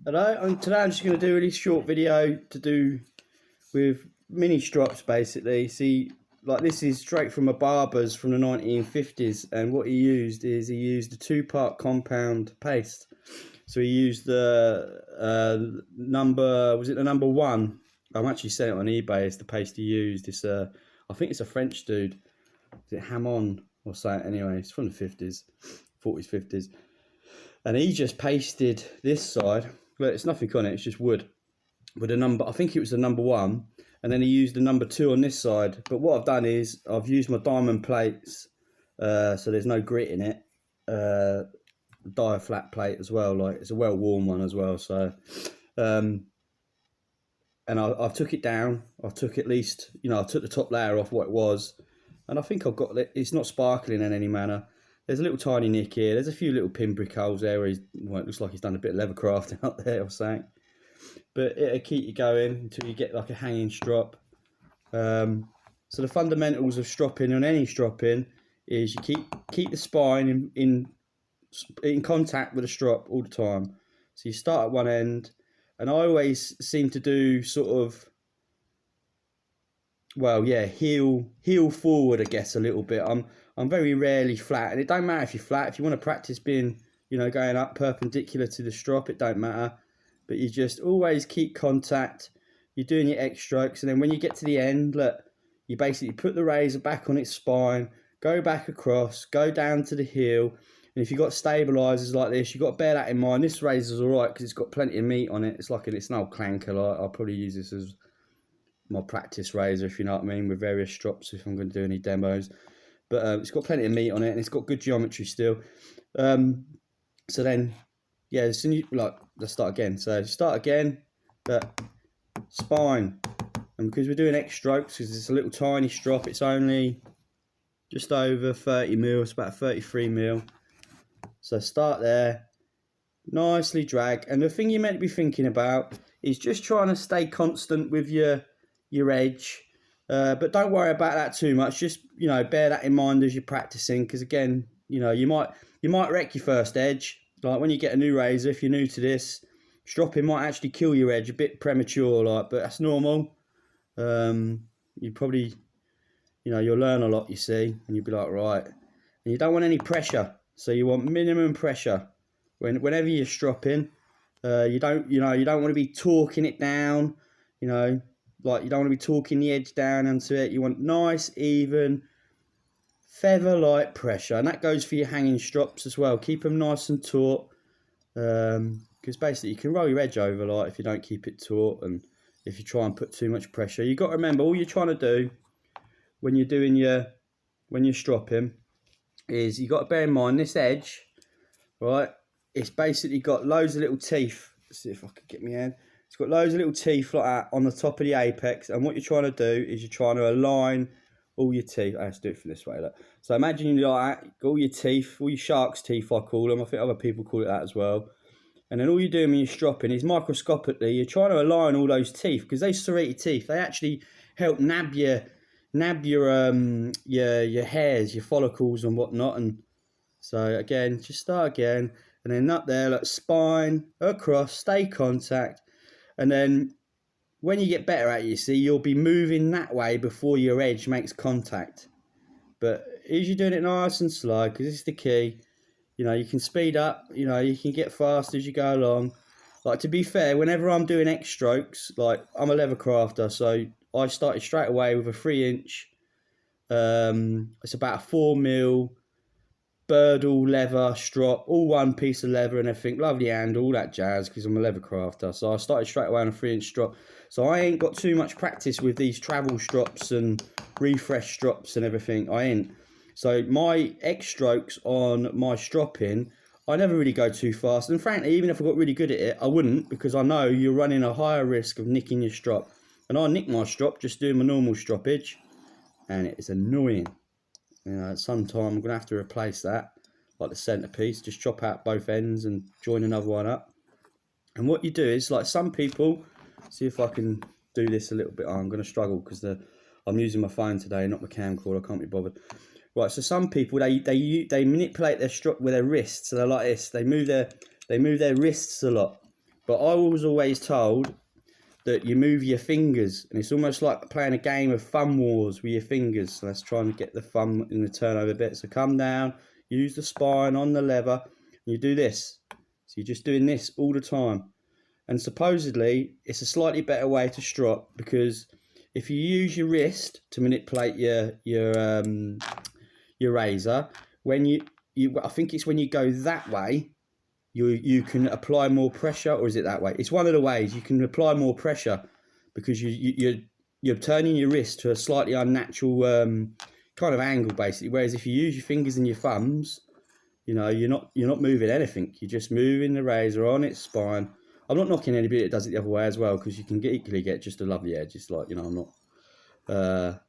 Hello, and today I'm just going to do a really short video to do with mini strops basically. See, like this is straight from a Barbers from the 1950s, and what he used a two-part compound paste. So he used the was it the number one? I'm actually selling it on eBay. It's the paste he used. It's I think it's a French dude. Is it Hamon or something? Anyway, it's from the 50s, 40s, 50s. And he just pasted this side. Well, it's nothing on it, it's just wood with a number. I think it was the number one, and then he used the number two on this side. But what I've done is I've used my diamond plates, so there's no grit in it. Dye flat plate as well, like it's a well worn one as well. So and I took it down. I took at least, I took the top layer off what it was, and I think I've got it. It's not sparkling in any manner. There's a little tiny nick here. There's a few little pinprick holes there where it looks like he's done a bit of leather crafting up there or something. But it'll keep you going until you get like a hanging strop. So the fundamentals of stropping on any stropping is you keep the spine in contact with the strop all the time. So you start at one end, and I always seem to do sort of, well, yeah, heel forward, I guess, a little bit. I'm very rarely flat, and it don't matter if you're flat. If you want to practice being, going up perpendicular to the strop, it don't matter. But you just always keep contact. You're doing your X strokes, and then when you get to the end, look, you basically put the razor back on its spine, go back across, go down to the heel. And if you've got stabilizers like this, you've got to bear that in mind. This razor's all right because it's got plenty of meat on it. It's an old clanker. Like, I'll probably use this as my practice razor, if you know what I mean, with various strops if I'm going to do any demos. But it's got plenty of meat on it, and it's got good geometry still. So then, yeah, as soon as let's start again. So start again, but spine. And because we're doing X strokes, because it's a little tiny strop, it's only just over 30 mil, it's about 33 mil. So start there, nicely drag. And the thing you're meant to be thinking about is just trying to stay constant with your edge. But don't worry about that too much. Just, bear that in mind as you're practicing, because again, you might wreck your first edge. Like when you get a new razor, if you're new to this, stropping might actually kill your edge a bit premature, but that's normal. You probably, you'll learn a lot, you see, and you'll be like, right. And you don't want any pressure, so you want minimum pressure whenever you're stropping. You don't want to be torquing it down, like you don't want to be torquing the edge down into it. You want nice, even, feather-like pressure, and that goes for your hanging strops as well. Keep them nice and taut, because basically you can roll your edge over, like if you don't keep it taut, and if you try and put too much pressure. You've got to remember, all you're trying to do when you're stropping is you've got to bear in mind this edge, right? It's basically got loads of little teeth. Let's see if I can get my hand. It's got loads of little teeth like that on the top of the apex, and what you're trying to do is you're trying to align all your teeth. Let's do it from this way. Look. So imagine you like that, all your teeth, all your shark's teeth, I call them. I think other people call it that as well. And then all you're doing when you're stropping is microscopically, you're trying to align all those teeth, because those serrated teeth, they actually help nab your hairs, your follicles and whatnot. And so again, just start again, and then up there, like spine across, stay contact, and then when you get better at it, you see, you'll be moving that way before your edge makes contact. But as you're doing it nice and slow, because this is the key, you can speed up, you can get fast as you go along. Like, to be fair, whenever I'm doing X strokes, like I'm a leather crafter, so I started straight away with a 3-inch, it's about a 4 mil Birdle leather strop, all one piece of leather and everything, lovely handle, all that jazz, because I'm a leather crafter. So I started straight away on a 3-inch strop. So I ain't got too much practice with these travel strops and refresh strops and everything. I ain't. So my X strokes on my stropping, I never really go too fast. And frankly, even if I got really good at it, I wouldn't, because I know you're running a higher risk of nicking your strop. And I nick my strop just doing my normal stroppage, and it is annoying. Sometime I'm going to have to replace that, like the centerpiece, just chop out both ends and join another one up. And what you do is, like some people, see if I can do this a little bit. I'm going to struggle because I'm using my phone today, not my camcorder. I can't be bothered. Right, so some people, they manipulate their strop with their wrists. So they're like this. They move their wrists a lot. But I was always told that you move your fingers, and it's almost like playing a game of thumb wars with your fingers. So that's trying to get the thumb in the turnover bit. So come down, use the spine on the lever, and you do this. So you're just doing this all the time. And supposedly, it's a slightly better way to strop, because if you use your wrist to manipulate your razor, when you I think it's when you go that way, you can apply more pressure, or is it that way? It's one of the ways you can apply more pressure, because you're turning your wrist to a slightly unnatural kind of angle, basically. Whereas if you use your fingers and your thumbs, you know, you're not moving anything. You're just moving the razor on its spine. I'm not knocking anybody that does it the other way as well, because you can equally get just a lovely edge. It's like, you know, I'm not. But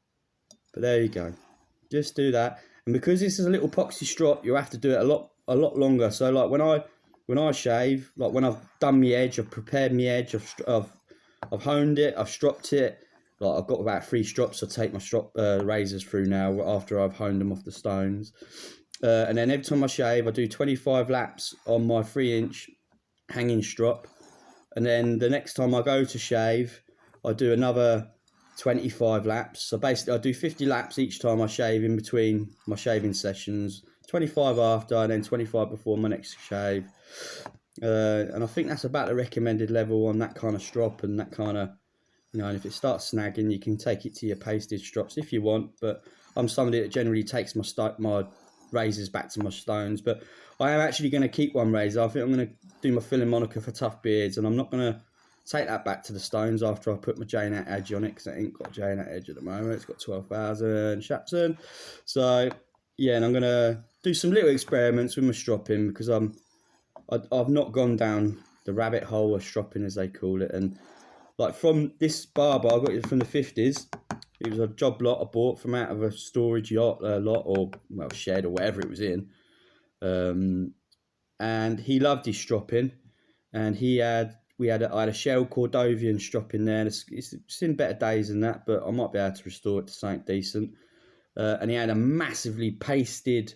there you go. Just do that, and because this is a little epoxy strop, you have to do it a lot longer. So like when I shave, like when I've done my edge, I've prepared my edge, I've honed it, I've stropped it. Like I've got about 3 strops I take my strop razors through now after I've honed them off the stones. And then every time I shave, I do 25 laps on my 3-inch hanging strop. And then the next time I go to shave, I do another 25 laps. So basically I do 50 laps each time I shave in between my shaving sessions, 25 after, and then 25 before my next shave. And I think that's about the recommended level on that kind of strop, and that kind of, you know, and if it starts snagging, you can take it to your pasted strops if you want. But I'm somebody that generally takes my razors back to my stones. But I am actually going to keep one razor. I think I'm going to do my filling moniker for tough beards, and I'm not going to take that back to the stones after I put my J-Nut edge on it, because it ain't got J-Nut edge at the moment. It's got 12,000 Shapson. So yeah, and I'm going to do some little experiments with my stropping, because I've not gone down the rabbit hole of stropping, as they call it. And like from this barber, I got it from the 50s. It was a job lot I bought from out of a storage lot, or well, shed or whatever it was in. And he loved his stropping, and I had a Shell Cordovian strop in there. It's in better days than that, but I might be able to restore it to something decent. And he had a massively pasted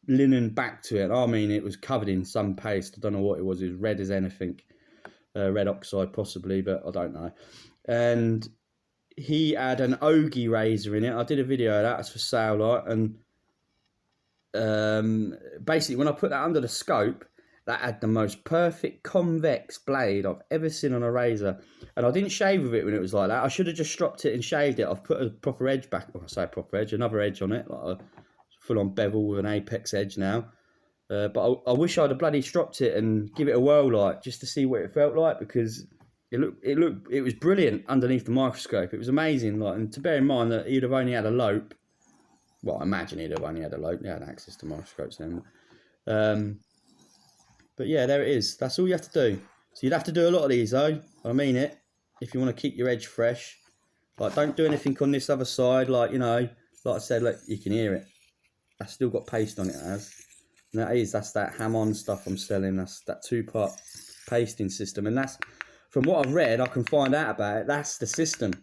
linen back to it. I mean, it was covered in some paste. I don't know what it was. It was red as anything. Red oxide possibly, but I don't know. And he had an Ogie razor in it. I did a video of that. It's for sale, like, and basically when I put that under the scope, that had the most perfect convex blade I've ever seen on a razor. And I didn't shave with it when it was like that. I should have just stropped it and shaved it. I've put a proper edge back. Well, I say proper edge, another edge on it, like a full-on bevel with an apex edge now. But I wish I'd have bloody stropped it and give it a whirl, like, just to see what it felt like, because it was brilliant underneath the microscope. It was amazing, like, and to bear in mind that he'd have only had a lope. Well, I imagine he'd have only had a lope. He had access to microscopes then. But yeah, there it is. That's all you have to do. So you'd have to do a lot of these, though. I mean it. If you want to keep your edge fresh, like, don't do anything on this other side. Like, you know, like I said, look, you can hear it. That's still got paste on it, as. And that's that Hamon stuff I'm selling. That's that 2-part pasting system, and that's, from what I've read, I can find out about it. That's the system.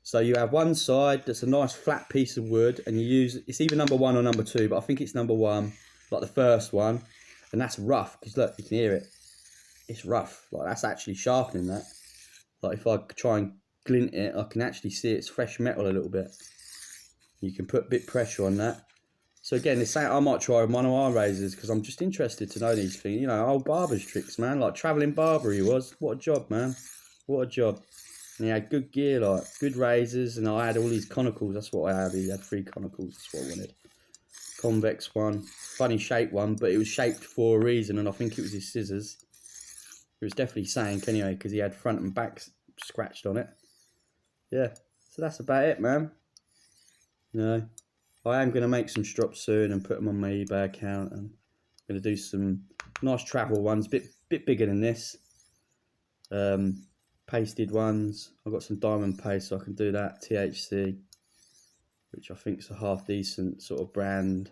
So you have one side that's a nice flat piece of wood, and you use, it's either number 1 or number 2, but I think it's number 1, like the first one. And that's rough, because look, you can hear it. It's rough. Like, that's actually sharpening that. Like, if I try and glint it, I can actually see it's fresh metal a little bit. You can put a bit of pressure on that. So again, it's something I might try with one of our razors, because I'm just interested to know these things. You know, old barber's tricks, man. Like, travelling barber he was. What a job, man. What a job. And he had good gear, like, good razors, and I had all these conicals. That's what I had. He had 3 conicals. That's what I wanted. Convex one. Funny shaped one, but it was shaped for a reason, and I think it was his scissors. It was definitely Sank anyway, because he had front and back scratched on it. Yeah, so that's about it, man. You know, I am going to make some strops soon and put them on my eBay account, and I'm going to do some nice travel ones, bit bigger than this. Pasted ones. I've got some diamond paste, so I can do that. THC, which I think is a half decent sort of brand.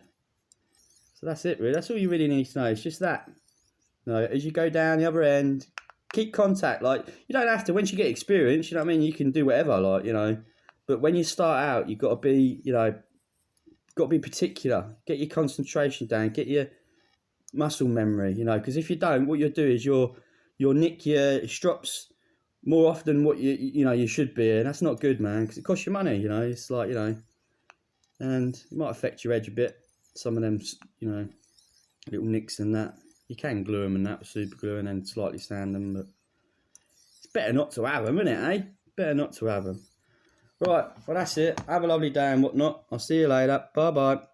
So that's it, really. That's all you really need to know. It's just that. You know, as you go down the other end, keep contact. Like, you don't have to, once you get experience, you know what I mean, you can do whatever, like, you know. But when you start out, you've got to be, you know, got to be particular. Get your concentration down. Get your muscle memory, you know, because if you don't, what you'll do is you'll you'll nick your strops more often what you should be, and that's not good, man, because it costs you money. It's like, and it might affect your edge a bit. Some of them, little nicks and that. You can glue them and that with super glue, and then slightly sand them, but it's better not to have them, isn't it, eh? Better not to have them. Right, well, that's it. Have a lovely day and whatnot. I'll see you later. Bye bye.